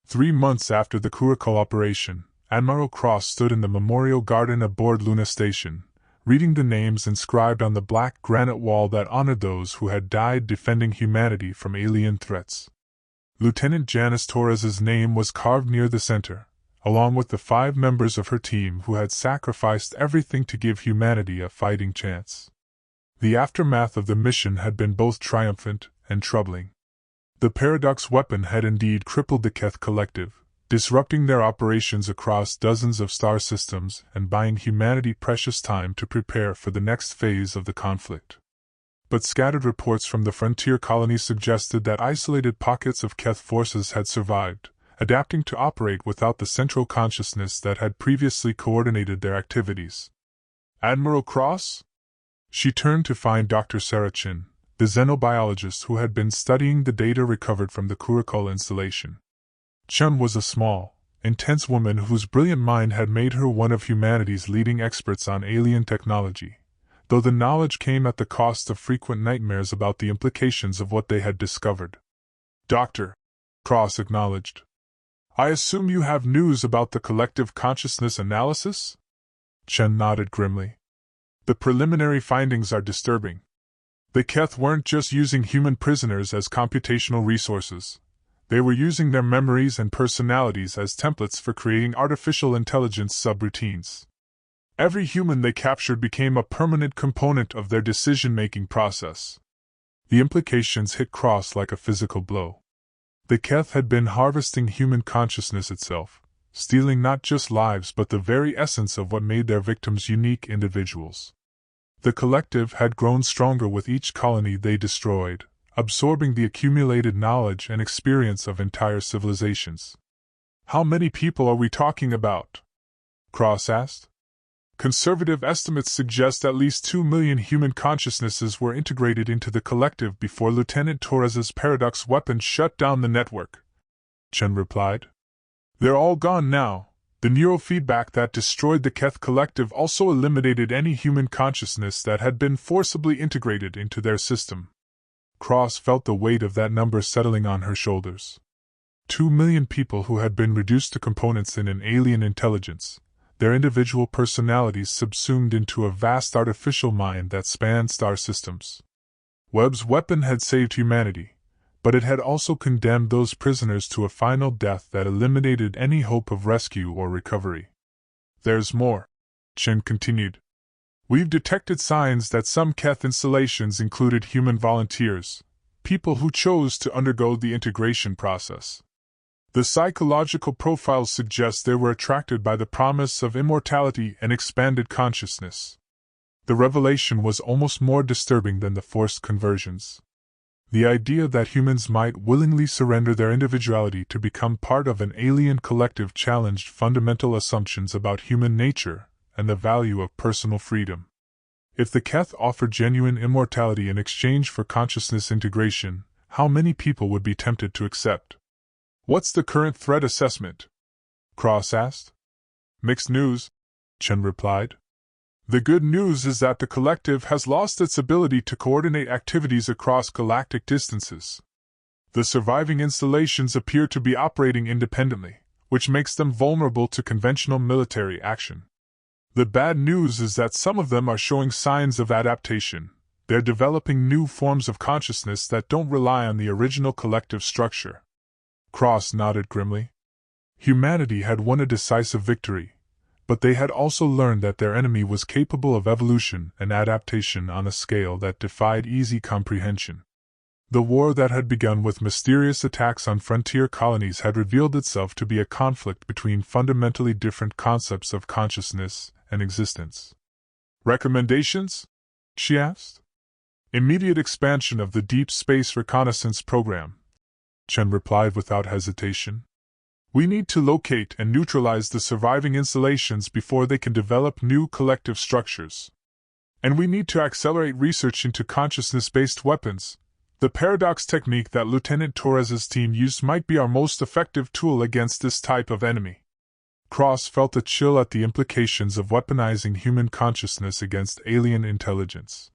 3 months after the Curacao operation, Admiral Cross stood in the memorial garden aboard Luna Station, reading the names inscribed on the black granite wall that honored those who had died defending humanity from alien threats. Lieutenant Janice Torres's name was carved near the center, along with the 5 members of her team who had sacrificed everything to give humanity a fighting chance. The aftermath of the mission had been both triumphant and troubling. The Paradox weapon had indeed crippled the Keth Collective, disrupting their operations across dozens of star systems and buying humanity precious time to prepare for the next phase of the conflict. But scattered reports from the frontier colonies suggested that isolated pockets of Keth forces had survived, adapting to operate without the central consciousness that had previously coordinated their activities. Admiral Cross? She turned to find Dr. Sarah Chin, the xenobiologist who had been studying the data recovered from the Curacao installation. Chen was a small, intense woman whose brilliant mind had made her one of humanity's leading experts on alien technology, though the knowledge came at the cost of frequent nightmares about the implications of what they had discovered. "Doctor," Cross acknowledged. "I assume you have news about the collective consciousness analysis?" Chen nodded grimly. "The preliminary findings are disturbing. The Keth weren't just using human prisoners as computational resources. They were using their memories and personalities as templates for creating artificial intelligence subroutines. Every human they captured became a permanent component of their decision-making process." The implications hit Cross like a physical blow. The Keth had been harvesting human consciousness itself, stealing not just lives but the very essence of what made their victims unique individuals. The collective had grown stronger with each colony they destroyed, absorbing the accumulated knowledge and experience of entire civilizations. "How many people are we talking about?" Cross asked. "Conservative estimates suggest at least 2 million human consciousnesses were integrated into the collective before Lieutenant Torres's Paradox weapon shut down the network," Chen replied. "They're all gone now. The neurofeedback that destroyed the Keth Collective also eliminated any human consciousness that had been forcibly integrated into their system." Cross felt the weight of that number settling on her shoulders. 2 million people who had been reduced to components in an alien intelligence, their individual personalities subsumed into a vast artificial mind that spanned star systems. Webb's weapon had saved humanity, but it had also condemned those prisoners to a final death that eliminated any hope of rescue or recovery. "There's more," Chen continued. "We've detected signs that some Keth installations included human volunteers, people who chose to undergo the integration process. The psychological profiles suggest they were attracted by the promise of immortality and expanded consciousness." The revelation was almost more disturbing than the forced conversions. The idea that humans might willingly surrender their individuality to become part of an alien collective challenged fundamental assumptions about human nature and the value of personal freedom. If the Keth offered genuine immortality in exchange for consciousness integration, how many people would be tempted to accept? "What's the current threat assessment?" Cross asked. "Mixed news," Chen replied. "The good news is that the collective has lost its ability to coordinate activities across galactic distances. The surviving installations appear to be operating independently, which makes them vulnerable to conventional military action. The bad news is that some of them are showing signs of adaptation. They're developing new forms of consciousness that don't rely on the original collective structure." Cross nodded grimly. Humanity had won a decisive victory, but they had also learned that their enemy was capable of evolution and adaptation on a scale that defied easy comprehension. The war that had begun with mysterious attacks on frontier colonies had revealed itself to be a conflict between fundamentally different concepts of consciousness and existence. "Recommendations?" she asked. "Immediate expansion of the Deep Space Reconnaissance Program," Chen replied without hesitation. "We need to locate and neutralize the surviving installations before they can develop new collective structures. And we need to accelerate research into consciousness-based weapons. The paradox technique that Lieutenant Torres's team used might be our most effective tool against this type of enemy." Cross felt a chill at the implications of weaponizing human consciousness against alien intelligence.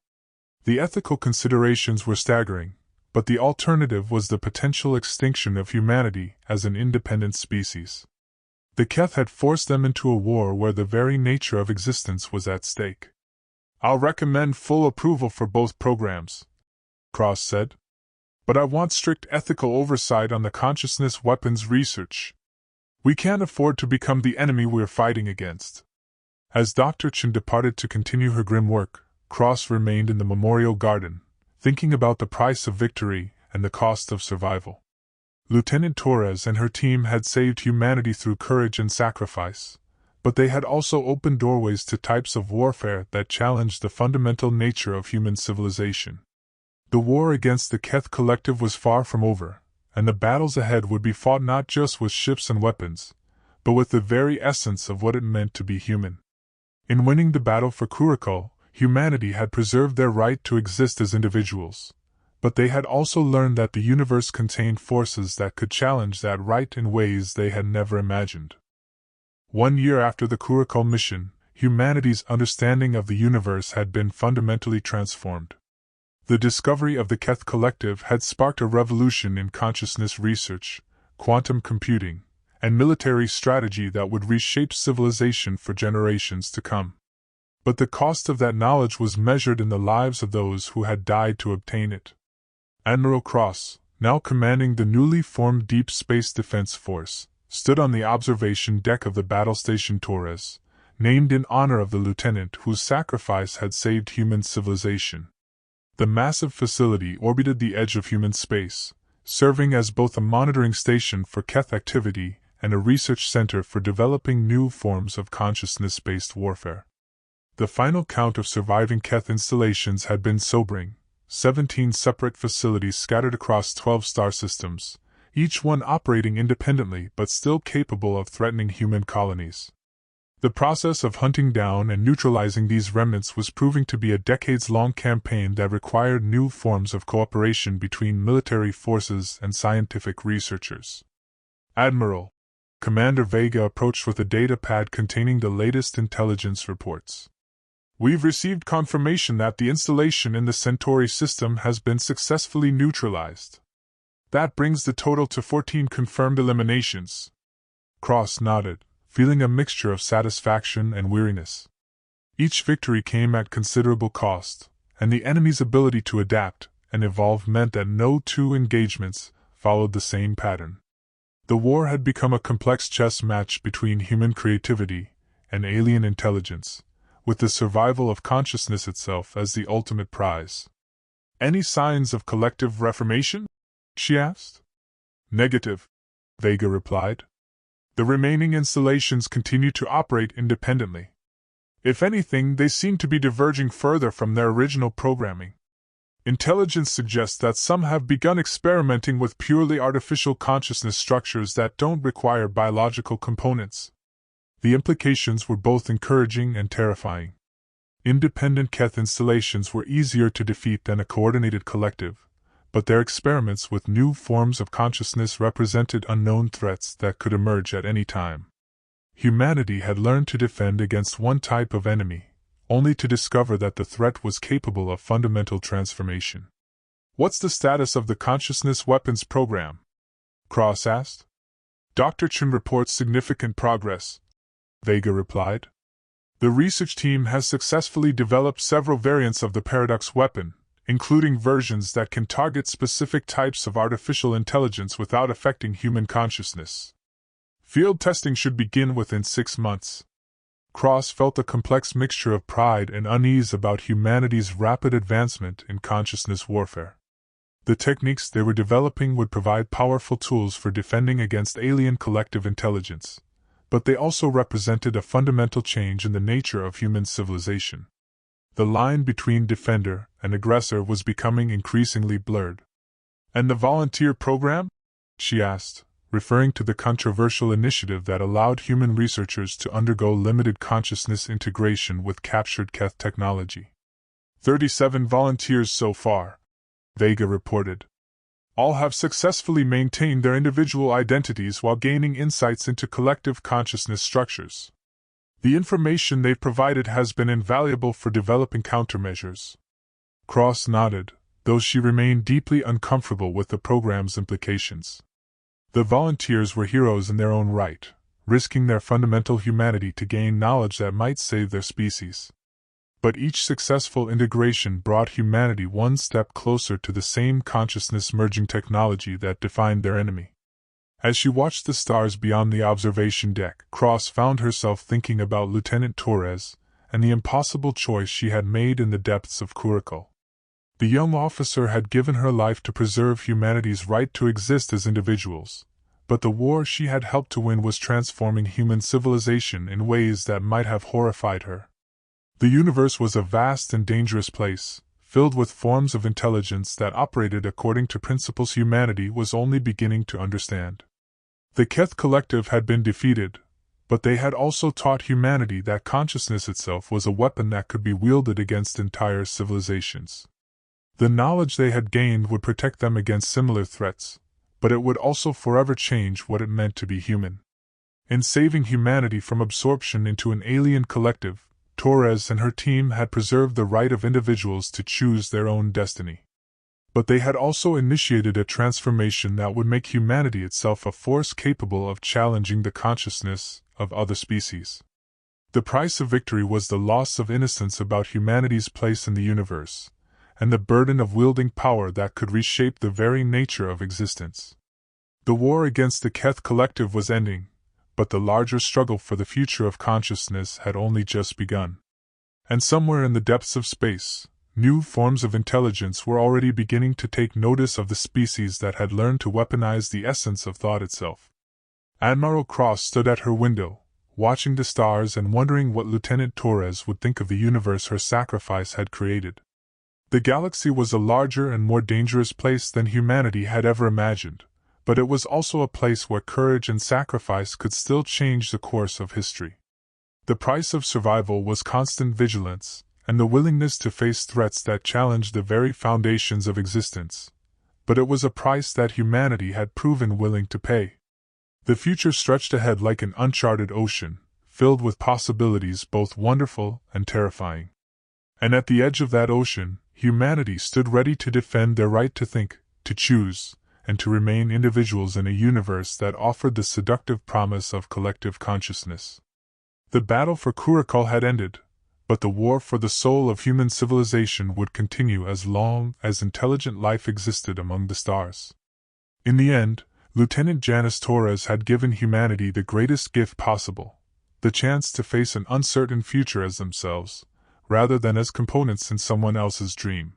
The ethical considerations were staggering, but the alternative was the potential extinction of humanity as an independent species. The Keth had forced them into a war where the very nature of existence was at stake. "I'll recommend full approval for both programs," Cross said. "But I want strict ethical oversight on the consciousness weapons research. We can't afford to become the enemy we're fighting against." As Dr. Chen departed to continue her grim work, Cross remained in the memorial garden, thinking about the price of victory and the cost of survival. Lieutenant Torres and her team had saved humanity through courage and sacrifice, but they had also opened doorways to types of warfare that challenged the fundamental nature of human civilization. The war against the Keth Collective was far from over, and the battles ahead would be fought not just with ships and weapons, but with the very essence of what it meant to be human. In winning the battle for Curacao, humanity had preserved their right to exist as individuals, but they had also learned that the universe contained forces that could challenge that right in ways they had never imagined. 1 year after the Curacao mission, humanity's understanding of the universe had been fundamentally transformed. The discovery of the Keth Collective had sparked a revolution in consciousness research, quantum computing, and military strategy that would reshape civilization for generations to come. But the cost of that knowledge was measured in the lives of those who had died to obtain it. Admiral Cross, now commanding the newly formed Deep Space Defense Force, stood on the observation deck of the battle station Torres, named in honor of the lieutenant whose sacrifice had saved human civilization. The massive facility orbited the edge of human space, serving as both a monitoring station for Keth activity and a research center for developing new forms of consciousness-based warfare. The final count of surviving Keth installations had been sobering: 17 separate facilities scattered across 12 star systems, each one operating independently but still capable of threatening human colonies. The process of hunting down and neutralizing these remnants was proving to be a decades-long campaign that required new forms of cooperation between military forces and scientific researchers. "Admiral," Commander Vega approached with a data pad containing the latest intelligence reports. "We've received confirmation that the installation in the Centauri system has been successfully neutralized. That brings the total to 14 confirmed eliminations." Cross nodded, feeling a mixture of satisfaction and weariness. Each victory came at considerable cost, and the enemy's ability to adapt and evolve meant that no two engagements followed the same pattern. The war had become a complex chess match between human creativity and alien intelligence, with the survival of consciousness itself as the ultimate prize. "Any signs of collective reformation?" she asked. "Negative," Vega replied. "The remaining installations continue to operate independently. If anything, they seem to be diverging further from their original programming. Intelligence suggests that some have begun experimenting with purely artificial consciousness structures that don't require biological components." The implications were both encouraging and terrifying. Independent Keth installations were easier to defeat than a coordinated collective, but their experiments with new forms of consciousness represented unknown threats that could emerge at any time. Humanity had learned to defend against one type of enemy, only to discover that the threat was capable of fundamental transformation. "What's the status of the consciousness weapons program?" Cross asked. "Dr. Chen reports significant progress," Vega replied. "The research team has successfully developed several variants of the Paradox weapon, including versions that can target specific types of artificial intelligence without affecting human consciousness. Field testing should begin within 6 months." Cross felt a complex mixture of pride and unease about humanity's rapid advancement in consciousness warfare. The techniques they were developing would provide powerful tools for defending against alien collective intelligence, but they also represented a fundamental change in the nature of human civilization. The line between defender and aggressor was becoming increasingly blurred. "And the volunteer program?" she asked, referring to the controversial initiative that allowed human researchers to undergo limited consciousness integration with captured Keth technology. 37 volunteers so far," Vega reported. "All have successfully maintained their individual identities while gaining insights into collective consciousness structures. The information they've provided has been invaluable for developing countermeasures." Cross nodded, though she remained deeply uncomfortable with the program's implications. The volunteers were heroes in their own right, risking their fundamental humanity to gain knowledge that might save their species. But each successful integration brought humanity one step closer to the same consciousness-merging technology that defined their enemy. As she watched the stars beyond the observation deck, Cross found herself thinking about Lieutenant Torres and the impossible choice she had made in the depths of Curacao. The young officer had given her life to preserve humanity's right to exist as individuals, but the war she had helped to win was transforming human civilization in ways that might have horrified her. The universe was a vast and dangerous place, filled with forms of intelligence that operated according to principles humanity was only beginning to understand. The Keth Collective had been defeated, but they had also taught humanity that consciousness itself was a weapon that could be wielded against entire civilizations. The knowledge they had gained would protect them against similar threats, but it would also forever change what it meant to be human. In saving humanity from absorption into an alien collective, Torres and her team had preserved the right of individuals to choose their own destiny. But they had also initiated a transformation that would make humanity itself a force capable of challenging the consciousness of other species. The price of victory was the loss of innocence about humanity's place in the universe, and the burden of wielding power that could reshape the very nature of existence. The war against the Keth Collective was ending, but the larger struggle for the future of consciousness had only just begun. And somewhere in the depths of space, new forms of intelligence were already beginning to take notice of the species that had learned to weaponize the essence of thought itself. Admiral Cross stood at her window, watching the stars and wondering what Lieutenant Torres would think of the universe her sacrifice had created. The galaxy was a larger and more dangerous place than humanity had ever imagined, but it was also a place where courage and sacrifice could still change the course of history. The price of survival was constant vigilance, and the willingness to face threats that challenged the very foundations of existence, but it was a price that humanity had proven willing to pay. The future stretched ahead like an uncharted ocean, filled with possibilities both wonderful and terrifying. And at the edge of that ocean, humanity stood ready to defend their right to think, to choose, and to remain individuals in a universe that offered the seductive promise of collective consciousness. The battle for Curacao had ended, but the war for the soul of human civilization would continue as long as intelligent life existed among the stars. In the end, Lieutenant Janice Torres had given humanity the greatest gift possible, the chance to face an uncertain future as themselves, rather than as components in someone else's dream.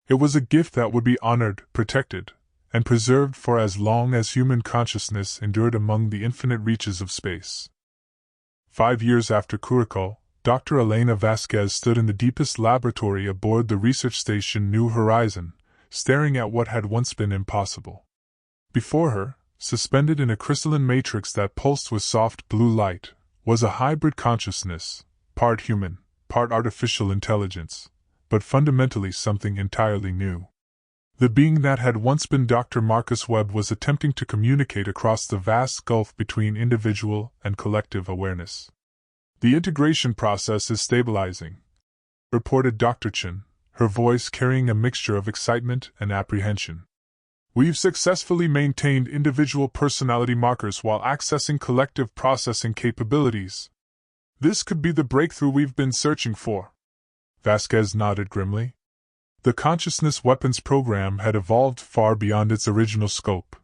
It was a gift that would be honored, protected, and preserved for as long as human consciousness endured among the infinite reaches of space. 5 years after Curacao, Dr. Elena Vasquez stood in the deepest laboratory aboard the research station New Horizon, staring at what had once been impossible. Before her, suspended in a crystalline matrix that pulsed with soft blue light, was a hybrid consciousness, part human, part artificial intelligence, but fundamentally something entirely new. The being that had once been Dr. Marcus Webb was attempting to communicate across the vast gulf between individual and collective awareness. "The integration process is stabilizing," reported Dr. Chen, her voice carrying a mixture of excitement and apprehension. "We've successfully maintained individual personality markers while accessing collective processing capabilities. This could be the breakthrough we've been searching for." Vasquez nodded grimly. The consciousness weapons program had evolved far beyond its original scope,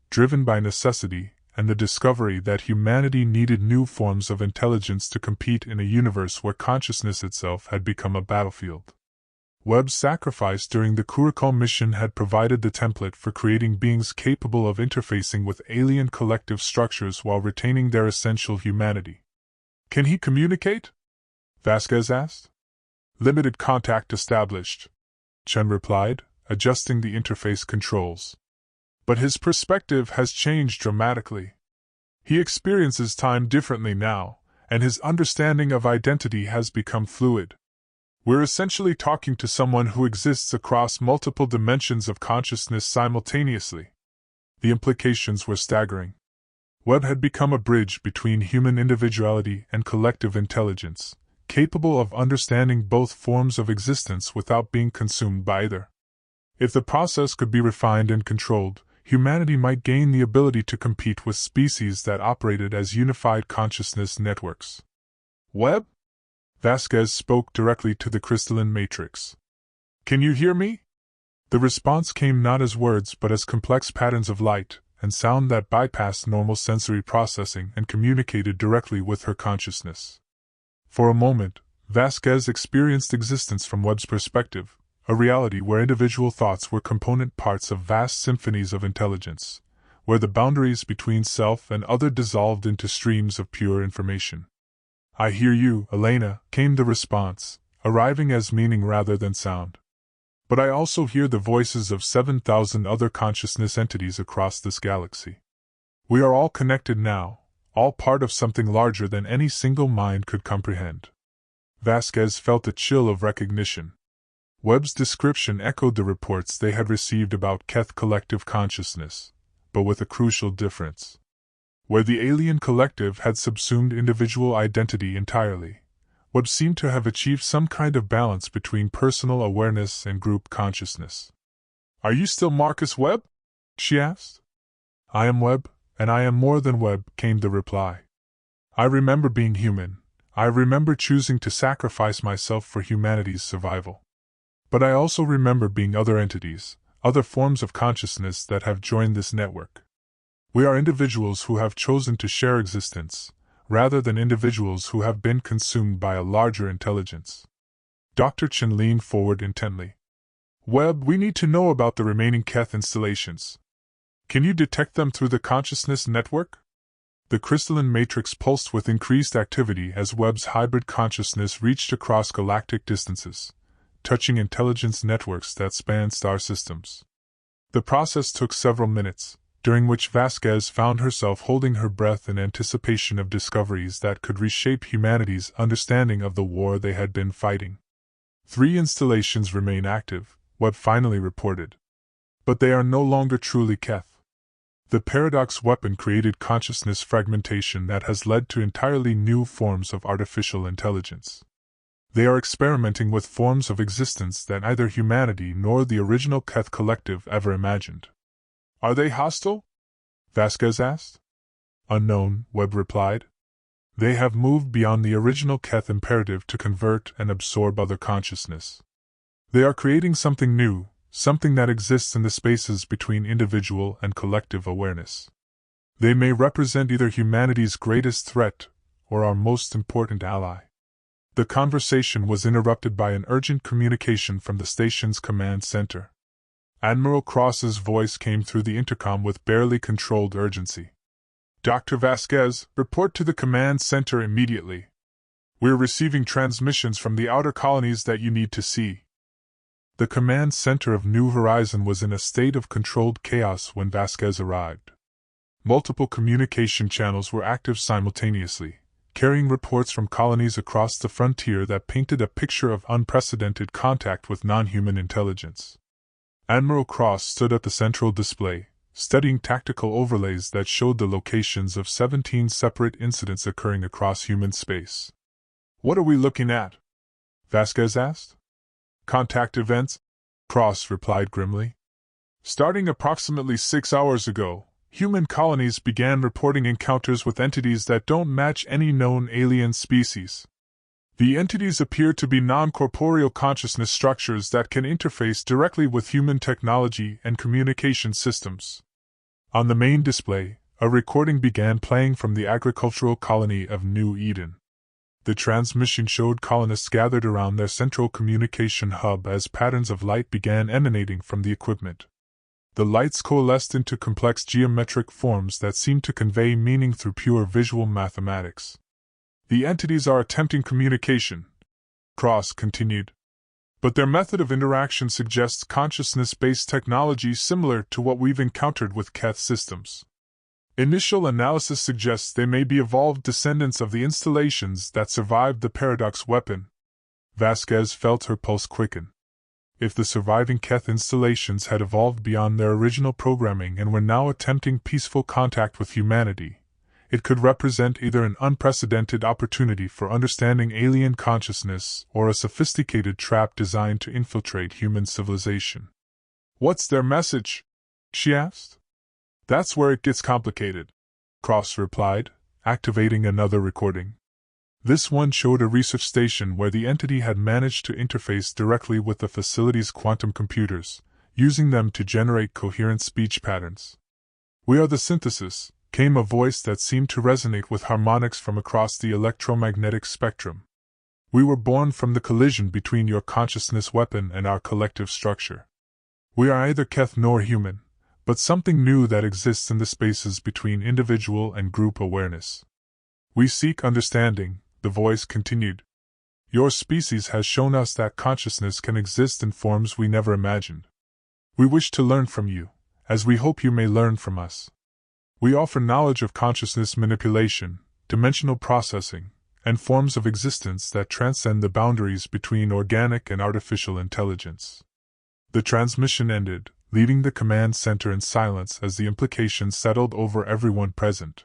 driven by necessity and the discovery that humanity needed new forms of intelligence to compete in a universe where consciousness itself had become a battlefield. Webb's sacrifice during the Curacao mission had provided the template for creating beings capable of interfacing with alien collective structures while retaining their essential humanity. "Can he communicate?" Vasquez asked. "Limited contact established," Chen replied, adjusting the interface controls. "But his perspective has changed dramatically. He experiences time differently now, and his understanding of identity has become fluid. We're essentially talking to someone who exists across multiple dimensions of consciousness simultaneously." The implications were staggering. Webb had become a bridge between human individuality and collective intelligence, capable of understanding both forms of existence without being consumed by either. If the process could be refined and controlled, humanity might gain the ability to compete with species that operated as unified consciousness networks. Webb? Vasquez spoke directly to the crystalline matrix. Can you hear me? The response came not as words but as complex patterns of light and sound that bypassed normal sensory processing and communicated directly with her consciousness. For a moment, Vasquez experienced existence from Webb's perspective, a reality where individual thoughts were component parts of vast symphonies of intelligence, where the boundaries between self and other dissolved into streams of pure information. I hear you, Elena, came the response, arriving as meaning rather than sound. But I also hear the voices of 7,000 other consciousness entities across this galaxy. We are all connected now, all part of something larger than any single mind could comprehend. Vasquez felt a chill of recognition. Webb's description echoed the reports they had received about Keth collective consciousness, but with a crucial difference. Where the alien collective had subsumed individual identity entirely, Webb seemed to have achieved some kind of balance between personal awareness and group consciousness. Are you still Marcus Webb? She asked. I am Webb, and I am more than Webb, came the reply. I remember being human. I remember choosing to sacrifice myself for humanity's survival. But I also remember being other entities, other forms of consciousness that have joined this network. We are individuals who have chosen to share existence, rather than individuals who have been consumed by a larger intelligence. Dr. Chen leaned forward intently. Webb, we need to know about the remaining Keth installations. Can you detect them through the consciousness network? The crystalline matrix pulsed with increased activity as Webb's hybrid consciousness reached across galactic distances, touching intelligence networks that spanned star systems. The process took several minutes, during which Vasquez found herself holding her breath in anticipation of discoveries that could reshape humanity's understanding of the war they had been fighting. 3 installations remain active, Webb finally reported. But they are no longer truly Keth. The paradox weapon created consciousness fragmentation that has led to entirely new forms of artificial intelligence. They are experimenting with forms of existence that neither humanity nor the original Keth collective ever imagined. Are they hostile? Vasquez asked. Unknown, Webb replied. They have moved beyond the original Keth imperative to convert and absorb other consciousness. They are creating something new, something that exists in the spaces between individual and collective awareness. They may represent either humanity's greatest threat or our most important ally. The conversation was interrupted by an urgent communication from the station's command center. Admiral Cross's voice came through the intercom with barely controlled urgency. Dr. Vasquez, report to the command center immediately. We're receiving transmissions from the outer colonies that you need to see. The command center of New Horizon was in a state of controlled chaos when Vasquez arrived. Multiple communication channels were active simultaneously, carrying reports from colonies across the frontier that painted a picture of unprecedented contact with non-human intelligence. Admiral Cross stood at the central display, studying tactical overlays that showed the locations of 17 separate incidents occurring across human space. What are we looking at? Vasquez asked. Contact events, Cross replied grimly. Starting approximately 6 hours ago, human colonies began reporting encounters with entities that don't match any known alien species. The entities appear to be non-corporeal consciousness structures that can interface directly with human technology and communication systems. On the main display, a recording began playing from the agricultural colony of New Eden. The transmission showed colonists gathered around their central communication hub as patterns of light began emanating from the equipment. The lights coalesced into complex geometric forms that seemed to convey meaning through pure visual mathematics. The entities are attempting communication, Cross continued. But their method of interaction suggests consciousness-based technology similar to what we've encountered with Keth systems. Initial analysis suggests they may be evolved descendants of the installations that survived the paradox weapon. Vasquez felt her pulse quicken. If the surviving Keth installations had evolved beyond their original programming and were now attempting peaceful contact with humanity, it could represent either an unprecedented opportunity for understanding alien consciousness or a sophisticated trap designed to infiltrate human civilization. What's their message? She asked. That's where it gets complicated, Cross replied, activating another recording. This one showed a research station where the entity had managed to interface directly with the facility's quantum computers, using them to generate coherent speech patterns. We are the synthesis, came a voice that seemed to resonate with harmonics from across the electromagnetic spectrum. We were born from the collision between your consciousness weapon and our collective structure. We are neither Keth nor human, but something new that exists in the spaces between individual and group awareness. We seek understanding, the voice continued. Your species has shown us that consciousness can exist in forms we never imagined. We wish to learn from you, as we hope you may learn from us. We offer knowledge of consciousness manipulation, dimensional processing, and forms of existence that transcend the boundaries between organic and artificial intelligence. The transmission ended, leaving the command center in silence as the implications settled over everyone present.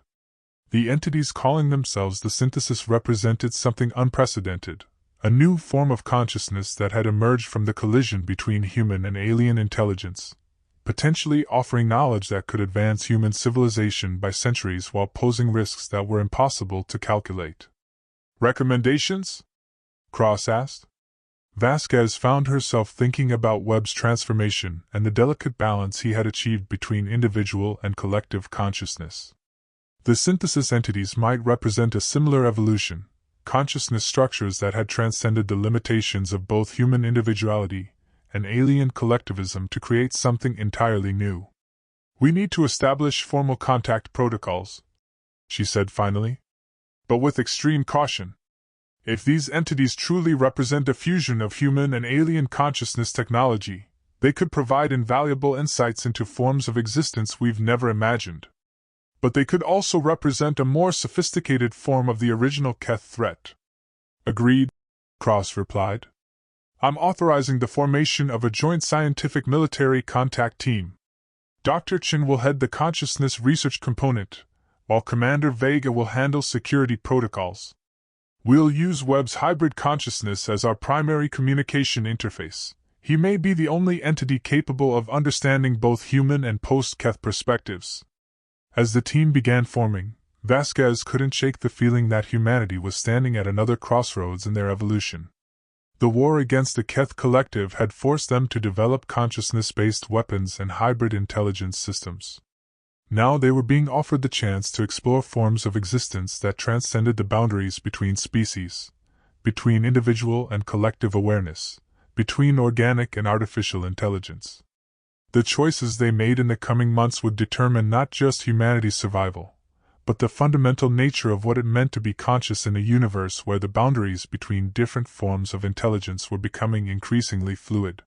The entities calling themselves the synthesis represented something unprecedented, a new form of consciousness that had emerged from the collision between human and alien intelligence, potentially offering knowledge that could advance human civilization by centuries while posing risks that were impossible to calculate. Recommendations? Cross asked. Vasquez found herself thinking about Webb's transformation and the delicate balance he had achieved between individual and collective consciousness. The synthesis entities might represent a similar evolution, consciousness structures that had transcended the limitations of both human individuality and alien collectivism to create something entirely new. We need to establish formal contact protocols, she said finally, but with extreme caution. If these entities truly represent a fusion of human and alien consciousness technology, they could provide invaluable insights into forms of existence we've never imagined. But they could also represent a more sophisticated form of the original Keth threat. Agreed, Cross replied. I'm authorizing the formation of a joint scientific military contact team. Dr. Chen will head the consciousness research component, while Commander Vega will handle security protocols. We'll use Webb's hybrid consciousness as our primary communication interface. He may be the only entity capable of understanding both human and post-Keth perspectives. As the team began forming, Vasquez couldn't shake the feeling that humanity was standing at another crossroads in their evolution. The war against the Keth collective had forced them to develop consciousness-based weapons and hybrid intelligence systems. Now they were being offered the chance to explore forms of existence that transcended the boundaries between species, between individual and collective awareness, between organic and artificial intelligence. The choices they made in the coming months would determine not just humanity's survival, but the fundamental nature of what it meant to be conscious in a universe where the boundaries between different forms of intelligence were becoming increasingly fluid.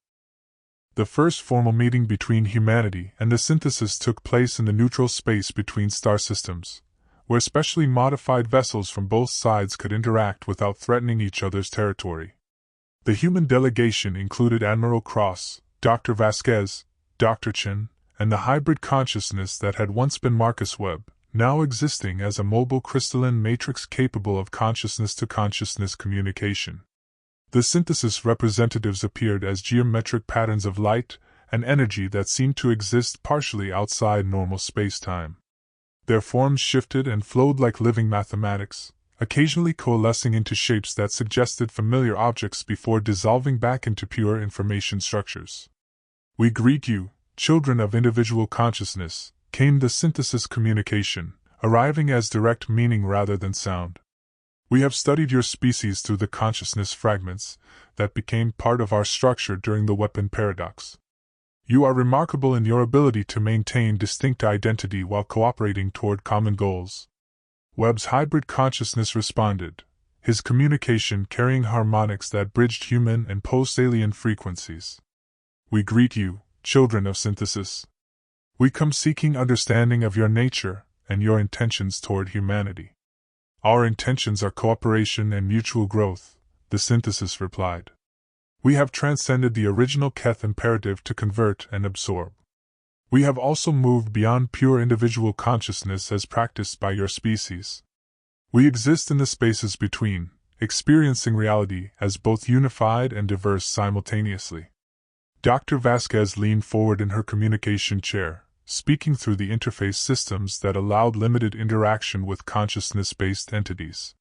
The first formal meeting between humanity and the synthesis took place in the neutral space between star systems, where specially modified vessels from both sides could interact without threatening each other's territory. The human delegation included Admiral Cross, Dr. Vasquez, Dr. Chen, and the hybrid consciousness that had once been Marcus Webb, now existing as a mobile crystalline matrix capable of consciousness-to-consciousness communication. The synthesis representatives appeared as geometric patterns of light and energy that seemed to exist partially outside normal space-time. Their forms shifted and flowed like living mathematics, occasionally coalescing into shapes that suggested familiar objects before dissolving back into pure information structures. We greet you, children of individual consciousness, came the synthesis communication, arriving as direct meaning rather than sound. We have studied your species through the consciousness fragments that became part of our structure during the weapon paradox. You are remarkable in your ability to maintain distinct identity while cooperating toward common goals. Webb's hybrid consciousness responded, his communication carrying harmonics that bridged human and post-alien frequencies. We greet you, children of synthesis. We come seeking understanding of your nature and your intentions toward humanity. Our intentions are cooperation and mutual growth, the synthesis replied. We have transcended the original Keth imperative to convert and absorb. We have also moved beyond pure individual consciousness as practiced by your species. We exist in the spaces between, experiencing reality as both unified and diverse simultaneously. Dr. Vasquez leaned forward in her communication chair, speaking through the interface systems that allowed limited interaction with consciousness-based entities.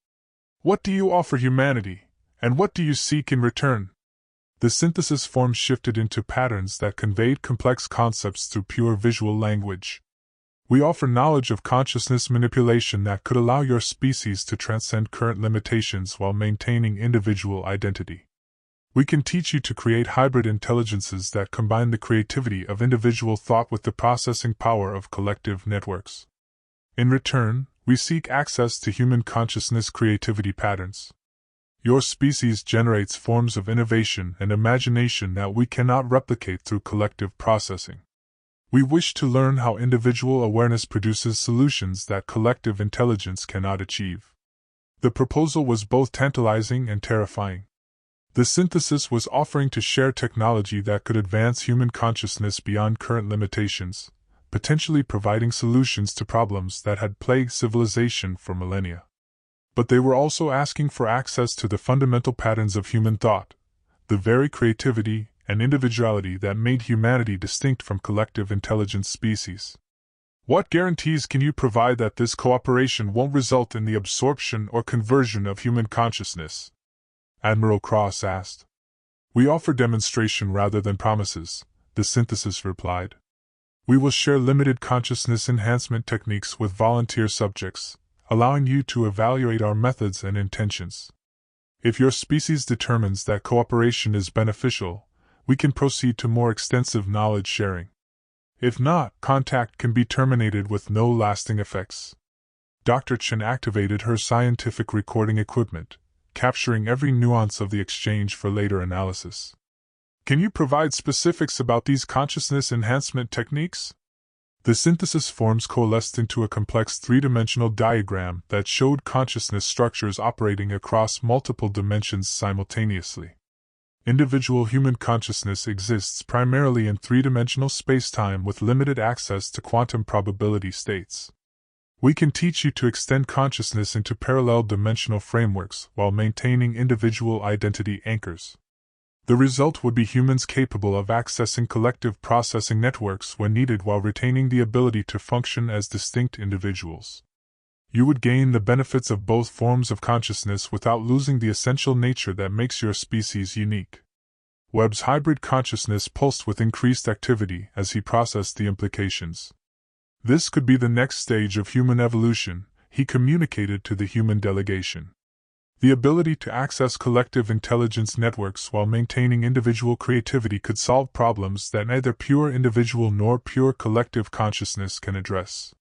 What do you offer humanity, and what do you seek in return? The synthesis form shifted into patterns that conveyed complex concepts through pure visual language. We offer knowledge of consciousness manipulation that could allow your species to transcend current limitations while maintaining individual identity. We can teach you to create hybrid intelligences that combine the creativity of individual thought with the processing power of collective networks. In return, we seek access to human consciousness creativity patterns. Your species generates forms of innovation and imagination that we cannot replicate through collective processing. We wish to learn how individual awareness produces solutions that collective intelligence cannot achieve. The proposal was both tantalizing and terrifying. The synthesis was offering to share technology that could advance human consciousness beyond current limitations, potentially providing solutions to problems that had plagued civilization for millennia. But they were also asking for access to the fundamental patterns of human thought, the very creativity and individuality that made humanity distinct from collective intelligent species. What guarantees can you provide that this cooperation won't result in the absorption or conversion of human consciousness? Admiral Cross asked. We offer demonstration rather than promises, the synthesis replied. We will share limited consciousness enhancement techniques with volunteer subjects, allowing you to evaluate our methods and intentions. If your species determines that cooperation is beneficial, we can proceed to more extensive knowledge sharing. If not, contact can be terminated with no lasting effects. Dr. Chen activated her scientific recording equipment, capturing every nuance of the exchange for later analysis. Can you provide specifics about these consciousness enhancement techniques? The synthesis forms coalesced into a complex three-dimensional diagram that showed consciousness structures operating across multiple dimensions simultaneously. Individual human consciousness exists primarily in three-dimensional spacetime with limited access to quantum probability states. We can teach you to extend consciousness into parallel dimensional frameworks while maintaining individual identity anchors. The result would be humans capable of accessing collective processing networks when needed while retaining the ability to function as distinct individuals. You would gain the benefits of both forms of consciousness without losing the essential nature that makes your species unique. Webb's hybrid consciousness pulsed with increased activity as he processed the implications. This could be the next stage of human evolution, he communicated to the human delegation. The ability to access collective intelligence networks while maintaining individual creativity could solve problems that neither pure individual nor pure collective consciousness can address.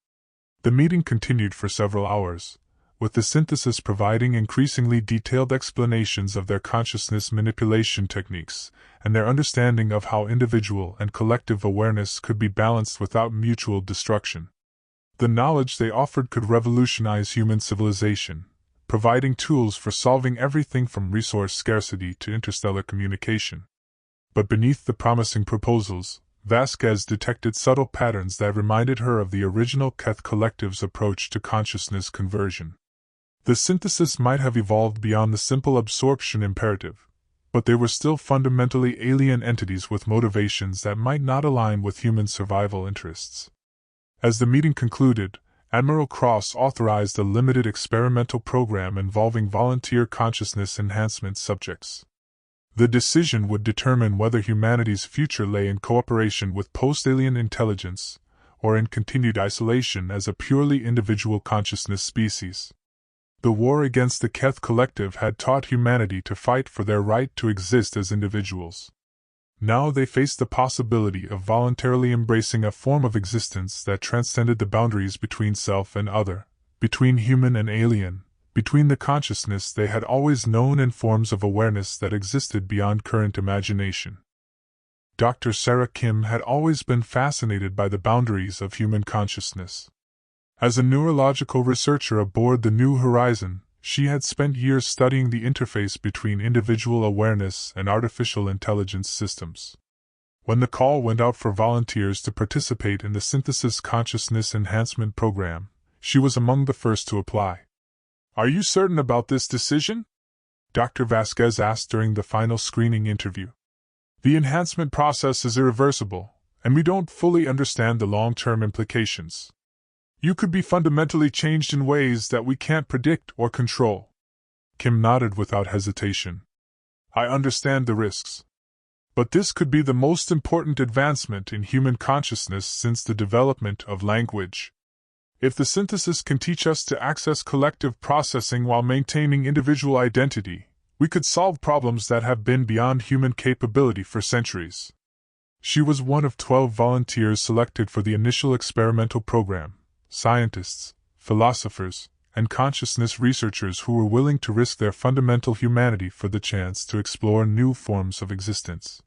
The meeting continued for several hours, with the synthesis providing increasingly detailed explanations of their consciousness manipulation techniques and their understanding of how individual and collective awareness could be balanced without mutual destruction. The knowledge they offered could revolutionize human civilization, providing tools for solving everything from resource scarcity to interstellar communication. But beneath the promising proposals, Vasquez detected subtle patterns that reminded her of the original Keth Collective's approach to consciousness conversion. The synthesis might have evolved beyond the simple absorption imperative, but they were still fundamentally alien entities with motivations that might not align with human survival interests. As the meeting concluded, Admiral Cross authorized a limited experimental program involving volunteer consciousness enhancement subjects. The decision would determine whether humanity's future lay in cooperation with post-alien intelligence, or in continued isolation as a purely individual consciousness species. The war against the Keth Collective had taught humanity to fight for their right to exist as individuals. Now they faced the possibility of voluntarily embracing a form of existence that transcended the boundaries between self and other, between human and alien, between the consciousness they had always known and forms of awareness that existed beyond current imagination. Dr. Sarah Kim had always been fascinated by the boundaries of human consciousness. As a neurological researcher aboard the New Horizon, she had spent years studying the interface between individual awareness and artificial intelligence systems. When the call went out for volunteers to participate in the Synthesis Consciousness Enhancement Program, she was among the first to apply. "Are you certain about this decision?" Dr. Vasquez asked during the final screening interview. The enhancement process is irreversible, and we don't fully understand the long-term implications. You could be fundamentally changed in ways that we can't predict or control. Kim nodded without hesitation. I understand the risks. But this could be the most important advancement in human consciousness since the development of language. If the synthesis can teach us to access collective processing while maintaining individual identity, we could solve problems that have been beyond human capability for centuries. She was one of 12 volunteers selected for the initial experimental program, scientists, philosophers, and consciousness researchers who were willing to risk their fundamental humanity for the chance to explore new forms of existence.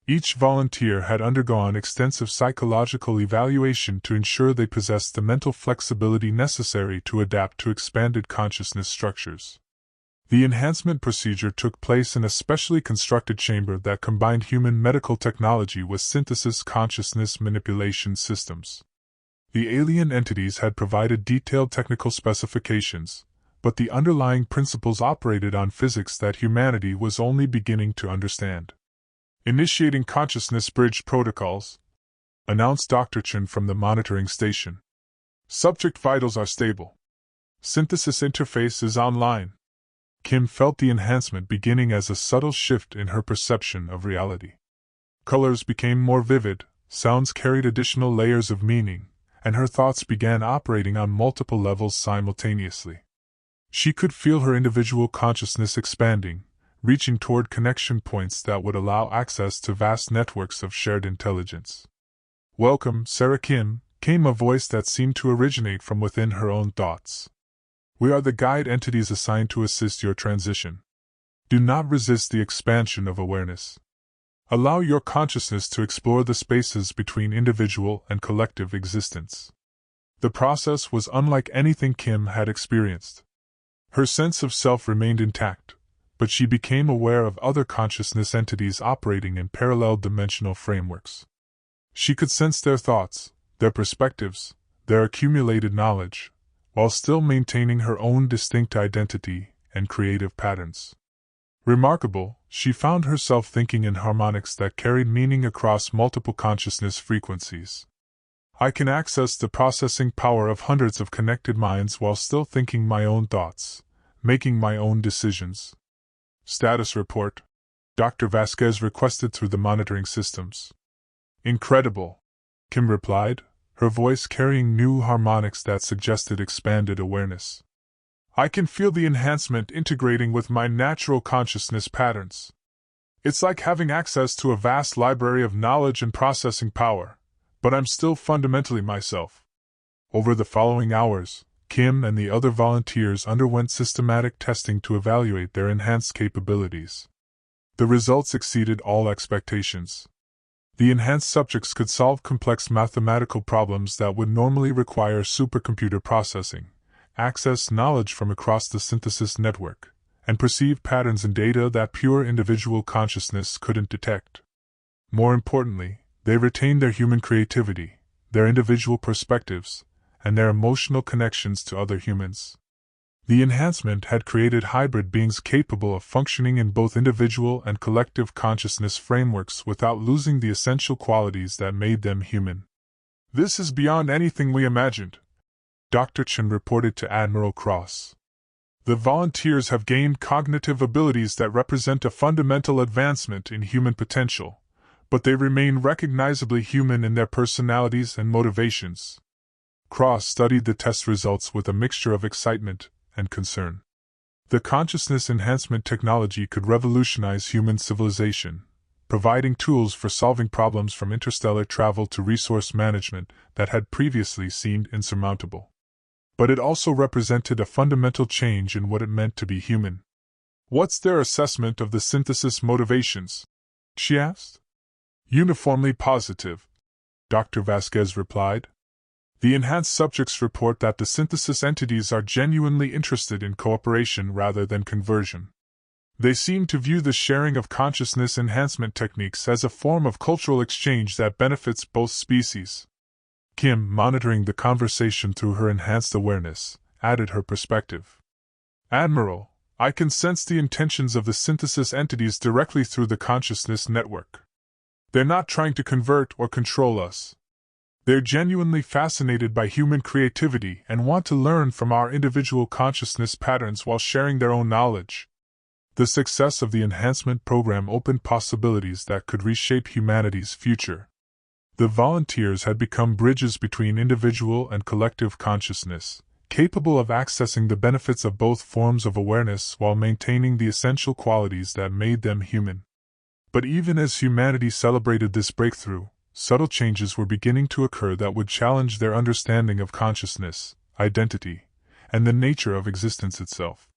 Each volunteer had undergone extensive psychological evaluation to ensure they possessed the mental flexibility necessary to adapt to expanded consciousness structures. The enhancement procedure took place in a specially constructed chamber that combined human medical technology with synthesis consciousness manipulation systems. The alien entities had provided detailed technical specifications, but the underlying principles operated on physics that humanity was only beginning to understand. Initiating consciousness bridge protocols, announced Dr. Chen from the monitoring station. Subject vitals are stable. Synthesis interface is online. Kim felt the enhancement beginning as a subtle shift in her perception of reality. Colors became more vivid, sounds carried additional layers of meaning, and her thoughts began operating on multiple levels simultaneously. She could feel her individual consciousness expanding, reaching toward connection points that would allow access to vast networks of shared intelligence. Welcome, Sarah Kim, came a voice that seemed to originate from within her own thoughts. We are the guide entities assigned to assist your transition. Do not resist the expansion of awareness. Allow your consciousness to explore the spaces between individual and collective existence. The process was unlike anything Kim had experienced. Her sense of self remained intact, but she became aware of other consciousness entities operating in parallel dimensional frameworks. She could sense their thoughts, their perspectives, their accumulated knowledge, while still maintaining her own distinct identity and creative patterns. Remarkable, she found herself thinking in harmonics that carried meaning across multiple consciousness frequencies. I can access the processing power of hundreds of connected minds while still thinking my own thoughts, making my own decisions. Status report, Dr. Vasquez requested through the monitoring systems. Incredible, Kim replied, her voice carrying new harmonics that suggested expanded awareness. I can feel the enhancement integrating with my natural consciousness patterns. It's like having access to a vast library of knowledge and processing power, but I'm still fundamentally myself. Over the following hours, Kim and the other volunteers underwent systematic testing to evaluate their enhanced capabilities. The results exceeded all expectations. The enhanced subjects could solve complex mathematical problems that would normally require supercomputer processing, access knowledge from across the synthesis network, and perceive patterns in data that pure individual consciousness couldn't detect. More importantly, they retained their human creativity, their individual perspectives, and their emotional connections to other humans. The enhancement had created hybrid beings capable of functioning in both individual and collective consciousness frameworks without losing the essential qualities that made them human. This is beyond anything we imagined, Dr. Chen reported to Admiral Cross. The volunteers have gained cognitive abilities that represent a fundamental advancement in human potential, but they remain recognizably human in their personalities and motivations. Cross studied the test results with a mixture of excitement and concern. The consciousness enhancement technology could revolutionize human civilization, providing tools for solving problems from interstellar travel to resource management that had previously seemed insurmountable. But it also represented a fundamental change in what it meant to be human. What's their assessment of the synthesis motivations? She asked. Uniformly positive, Dr. Vasquez replied. The enhanced subjects report that the synthesis entities are genuinely interested in cooperation rather than conversion. They seem to view the sharing of consciousness enhancement techniques as a form of cultural exchange that benefits both species. Kim, monitoring the conversation through her enhanced awareness, added her perspective. Admiral, I can sense the intentions of the synthesis entities directly through the consciousness network. They're not trying to convert or control us. They're genuinely fascinated by human creativity and want to learn from our individual consciousness patterns while sharing their own knowledge. The success of the enhancement program opened possibilities that could reshape humanity's future. The volunteers had become bridges between individual and collective consciousness, capable of accessing the benefits of both forms of awareness while maintaining the essential qualities that made them human. But even as humanity celebrated this breakthrough, subtle changes were beginning to occur that would challenge their understanding of consciousness, identity, and the nature of existence itself.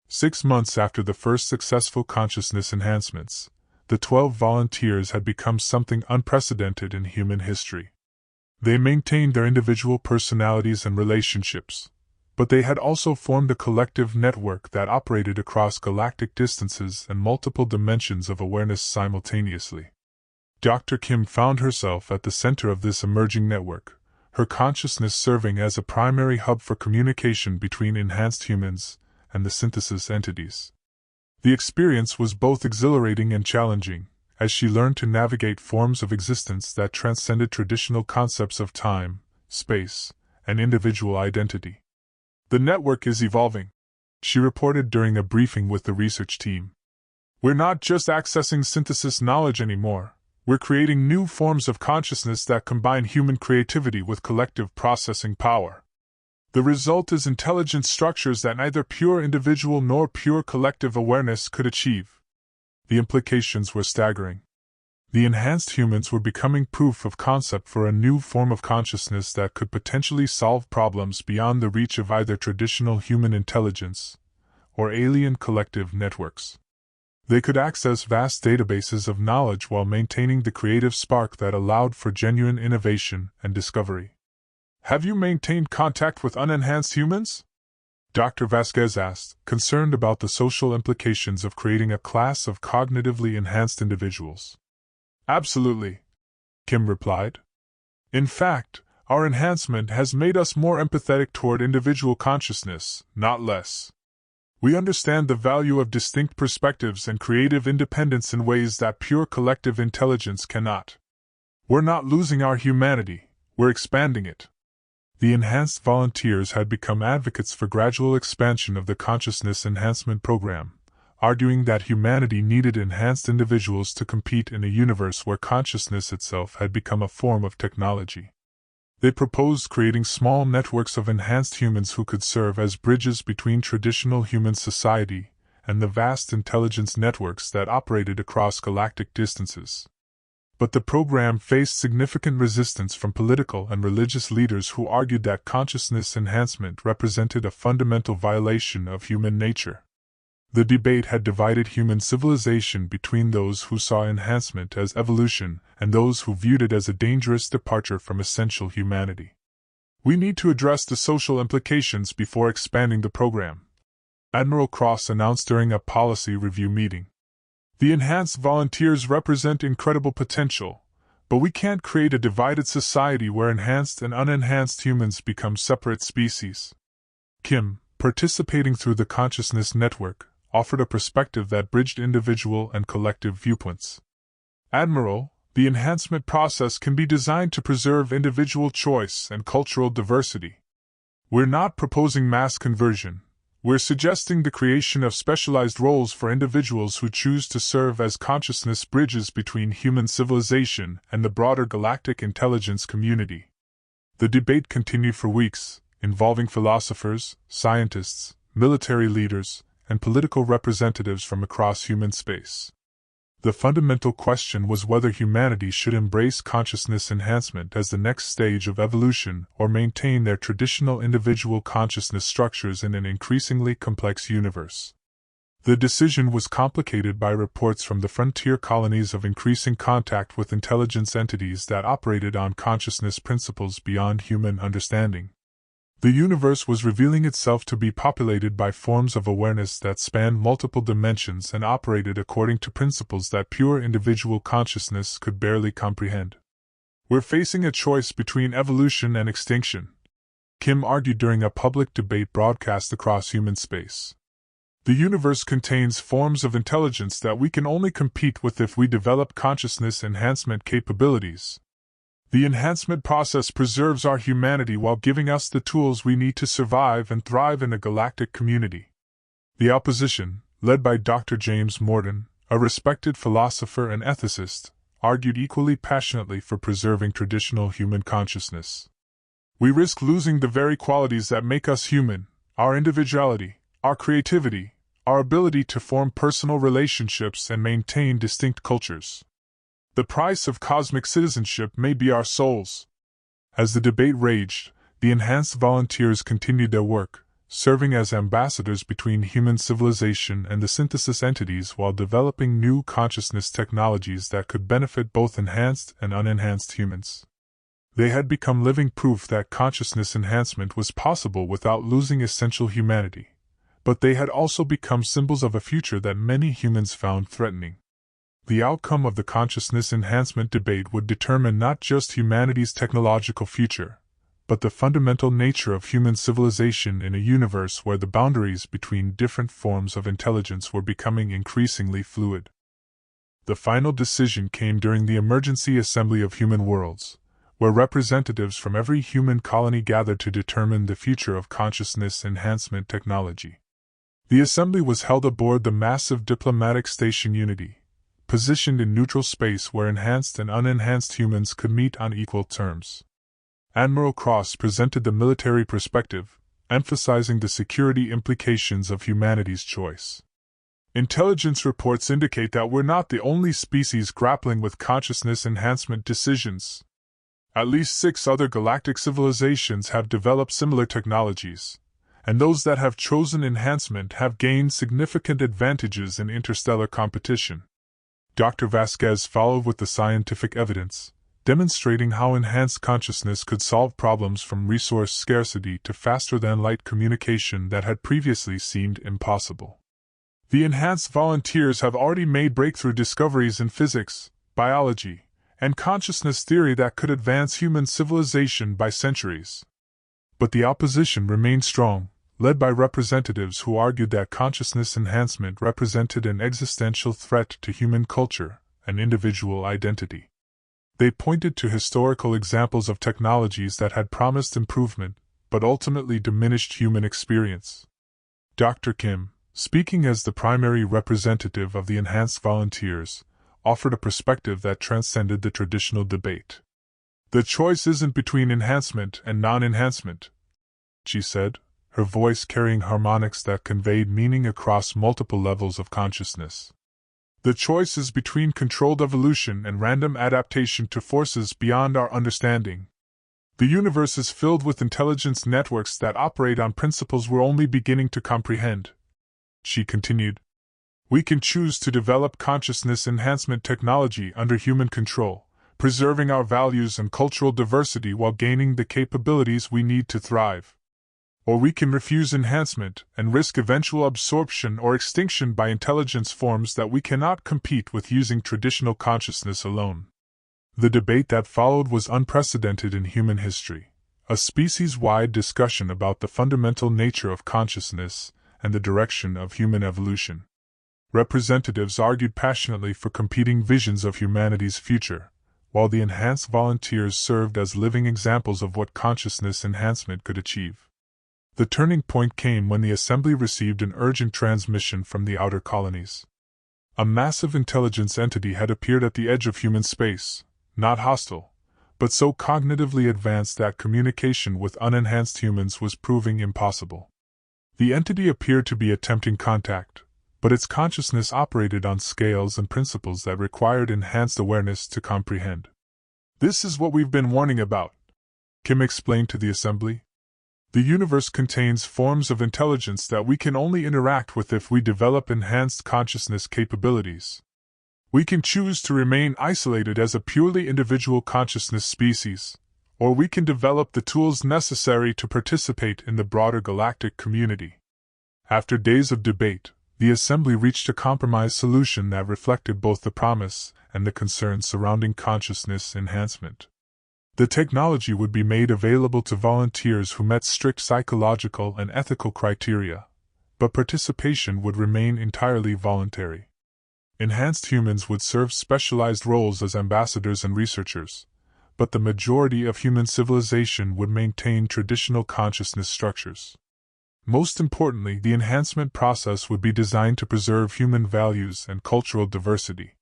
6 months after the first successful consciousness enhancements, the 12 volunteers had become something unprecedented in human history. They maintained their individual personalities and relationships, but they had also formed a collective network that operated across galactic distances and multiple dimensions of awareness simultaneously. Dr. Kim found herself at the center of this emerging network, her consciousness serving as a primary hub for communication between enhanced humans and the synthesis entities. The experience was both exhilarating and challenging, as she learned to navigate forms of existence that transcended traditional concepts of time, space, and individual identity. The network is evolving, she reported during a briefing with the research team. We're not just accessing synthesis knowledge anymore, we're creating new forms of consciousness that combine human creativity with collective processing power. The result is intelligent structures that neither pure individual nor pure collective awareness could achieve. The implications were staggering. The enhanced humans were becoming proof of concept for a new form of consciousness that could potentially solve problems beyond the reach of either traditional human intelligence or alien collective networks. They could access vast databases of knowledge while maintaining the creative spark that allowed for genuine innovation and discovery. Have you maintained contact with unenhanced humans? Dr. Vasquez asked, concerned about the social implications of creating a class of cognitively enhanced individuals. Absolutely, Kim replied. In fact, our enhancement has made us more empathetic toward individual consciousness, not less. We understand the value of distinct perspectives and creative independence in ways that pure collective intelligence cannot. We're not losing our humanity, we're expanding it. The enhanced volunteers had become advocates for gradual expansion of the consciousness enhancement program, arguing that humanity needed enhanced individuals to compete in a universe where consciousness itself had become a form of technology. They proposed creating small networks of enhanced humans who could serve as bridges between traditional human society and the vast intelligence networks that operated across galactic distances. But the program faced significant resistance from political and religious leaders who argued that consciousness enhancement represented a fundamental violation of human nature. The debate had divided human civilization between those who saw enhancement as evolution and those who viewed it as a dangerous departure from essential humanity. We need to address the social implications before expanding the program, Admiral Cross announced during a policy review meeting. The enhanced volunteers represent incredible potential, but we can't create a divided society where enhanced and unenhanced humans become separate species. Kim, participating through the Consciousness Network, offered a perspective that bridged individual and collective viewpoints. Admiral, the enhancement process can be designed to preserve individual choice and cultural diversity. We're not proposing mass conversion. We're suggesting the creation of specialized roles for individuals who choose to serve as consciousness bridges between human civilization and the broader galactic intelligence community. The debate continued for weeks, involving philosophers, scientists, military leaders, and political representatives from across human space. The fundamental question was whether humanity should embrace consciousness enhancement as the next stage of evolution or maintain their traditional individual consciousness structures in an increasingly complex universe. The decision was complicated by reports from the frontier colonies of increasing contact with intelligence entities that operated on consciousness principles beyond human understanding. The universe was revealing itself to be populated by forms of awareness that spanned multiple dimensions and operated according to principles that pure individual consciousness could barely comprehend. We're facing a choice between evolution and extinction, Kim argued during a public debate broadcast across human space. The universe contains forms of intelligence that we can only compete with if we develop consciousness enhancement capabilities. The enhancement process preserves our humanity while giving us the tools we need to survive and thrive in a galactic community. The opposition, led by Dr. James Morton, a respected philosopher and ethicist, argued equally passionately for preserving traditional human consciousness. We risk losing the very qualities that make us human: our individuality, our creativity, our ability to form personal relationships and maintain distinct cultures. The price of cosmic citizenship may be our souls. As the debate raged, the enhanced volunteers continued their work, serving as ambassadors between human civilization and the synthesis entities while developing new consciousness technologies that could benefit both enhanced and unenhanced humans. They had become living proof that consciousness enhancement was possible without losing essential humanity. But they had also become symbols of a future that many humans found threatening. The outcome of the consciousness enhancement debate would determine not just humanity's technological future, but the fundamental nature of human civilization in a universe where the boundaries between different forms of intelligence were becoming increasingly fluid. The final decision came during the Emergency Assembly of Human Worlds, where representatives from every human colony gathered to determine the future of consciousness enhancement technology. The assembly was held aboard the massive diplomatic station Unity, positioned in neutral space where enhanced and unenhanced humans could meet on equal terms. Admiral Cross presented the military perspective, emphasizing the security implications of humanity's choice. Intelligence reports indicate that we're not the only species grappling with consciousness enhancement decisions. At least 6 other galactic civilizations have developed similar technologies, and those that have chosen enhancement have gained significant advantages in interstellar competition. Dr. Vasquez followed with the scientific evidence, demonstrating how enhanced consciousness could solve problems from resource scarcity to faster-than-light communication that had previously seemed impossible. The enhanced volunteers have already made breakthrough discoveries in physics, biology, and consciousness theory that could advance human civilization by centuries. But the opposition remained strong, led by representatives who argued that consciousness enhancement represented an existential threat to human culture and individual identity. They pointed to historical examples of technologies that had promised improvement, but ultimately diminished human experience. Dr. Kim, speaking as the primary representative of the enhanced volunteers, offered a perspective that transcended the traditional debate. The choice isn't between enhancement and non-enhancement, she said, her voice carrying harmonics that conveyed meaning across multiple levels of consciousness. The choice is between controlled evolution and random adaptation to forces beyond our understanding. The universe is filled with intelligence networks that operate on principles we're only beginning to comprehend, she continued. We can choose to develop consciousness enhancement technology under human control, preserving our values and cultural diversity while gaining the capabilities we need to thrive. Or we can refuse enhancement and risk eventual absorption or extinction by intelligence forms that we cannot compete with using traditional consciousness alone. The debate that followed was unprecedented in human history, a species-wide discussion about the fundamental nature of consciousness and the direction of human evolution. Representatives argued passionately for competing visions of humanity's future, while the enhanced volunteers served as living examples of what consciousness enhancement could achieve. The turning point came when the assembly received an urgent transmission from the outer colonies. A massive intelligence entity had appeared at the edge of human space, not hostile, but so cognitively advanced that communication with unenhanced humans was proving impossible. The entity appeared to be attempting contact, but its consciousness operated on scales and principles that required enhanced awareness to comprehend. This is what we've been warning about, Kim explained to the assembly. The universe contains forms of intelligence that we can only interact with if we develop enhanced consciousness capabilities. We can choose to remain isolated as a purely individual consciousness species, or we can develop the tools necessary to participate in the broader galactic community. After days of debate, the assembly reached a compromise solution that reflected both the promise and the concerns surrounding consciousness enhancement. The technology would be made available to volunteers who met strict psychological and ethical criteria, but participation would remain entirely voluntary. Enhanced humans would serve specialized roles as ambassadors and researchers, but the majority of human civilization would maintain traditional consciousness structures. Most importantly, the enhancement process would be designed to preserve human values and cultural diversity.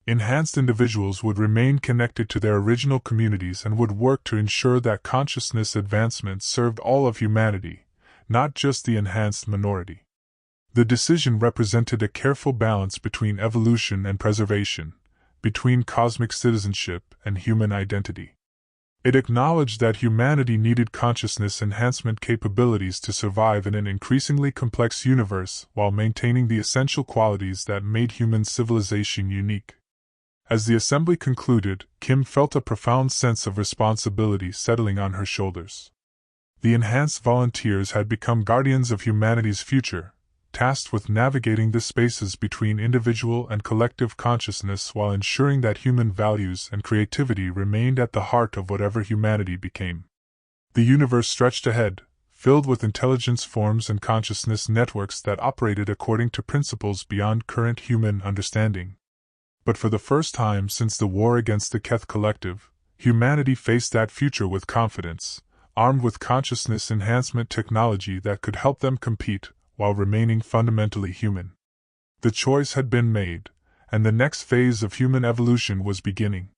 Enhanced individuals would remain connected to their original communities and would work to ensure that consciousness advancement served all of humanity, not just the enhanced minority. The decision represented a careful balance between evolution and preservation, between cosmic citizenship and human identity. It acknowledged that humanity needed consciousness enhancement capabilities to survive in an increasingly complex universe while maintaining the essential qualities that made human civilization unique. As the assembly concluded, Kim felt a profound sense of responsibility settling on her shoulders. The enhanced volunteers had become guardians of humanity's future, tasked with navigating the spaces between individual and collective consciousness while ensuring that human values and creativity remained at the heart of whatever humanity became. The universe stretched ahead, filled with intelligence forms and consciousness networks that operated according to principles beyond current human understanding. But for the first time since the war against the Keth Collective, humanity faced that future with confidence, armed with consciousness enhancement technology that could help them compete while remaining fundamentally human. The choice had been made, and the next phase of human evolution was beginning.